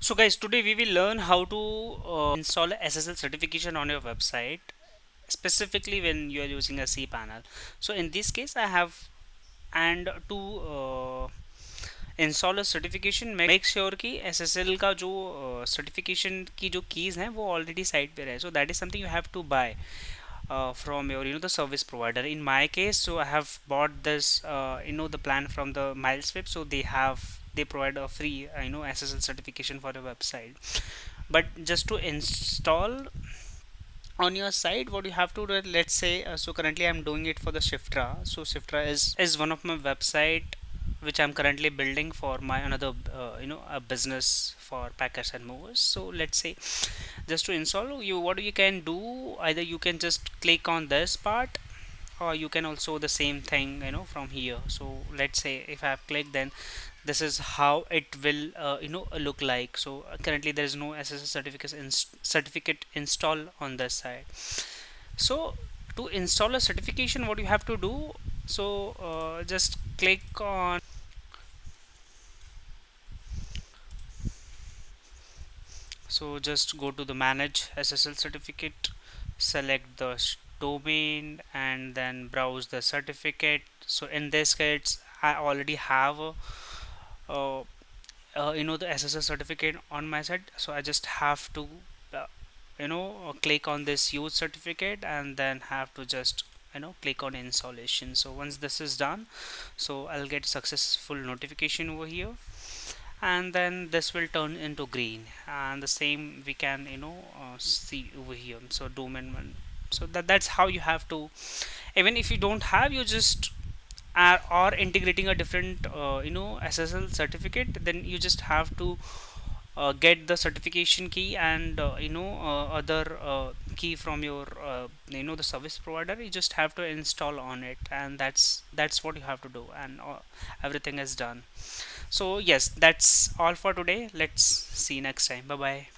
So guys, today we will learn how to install a SSL certification on your website, specifically when you are using a cPanel. So in this case, I have and to install certification make sure कि SSL का जो certification की जो keys हैं वो already site पे रहे. So that is something you have to buy from your the service provider. In my case, so I have bought this the plan from the Mileswip. So they provide a free SSL certification for your website. But just to install on your site, what you have to do, let's say, so currently I'm doing it for the Shiftra. So Shiftra is one of my website which I'm currently building for my another a business for packers and movers. So let's say, just to install, you what you can do, either you can just click on this part, or you can also the same thing from here. So let's say if I have clicked, then this is how it will look like. So currently there is no SSL certificate install on this side. So to install a certification, what you have to do, so just click on, so just go to the manage SSL certificate, select the domain, and then browse the certificate. So in this case, I already have uh, the SSL certificate on my side. So I just have to click on this use certificate, and then have to just click on installation. So once this is done, so I'll get successful notification over here, and then this will turn into green, and the same we can see over here. So domain one, so that's how you have to, even if you don't have, you just are or integrating a different SSL certificate, then you just have to get the certification key and other key from your the service provider. You just have to install on it, and that's what you have to do, and everything is done. So yes, that's all for today. Let's see you next time. Bye bye.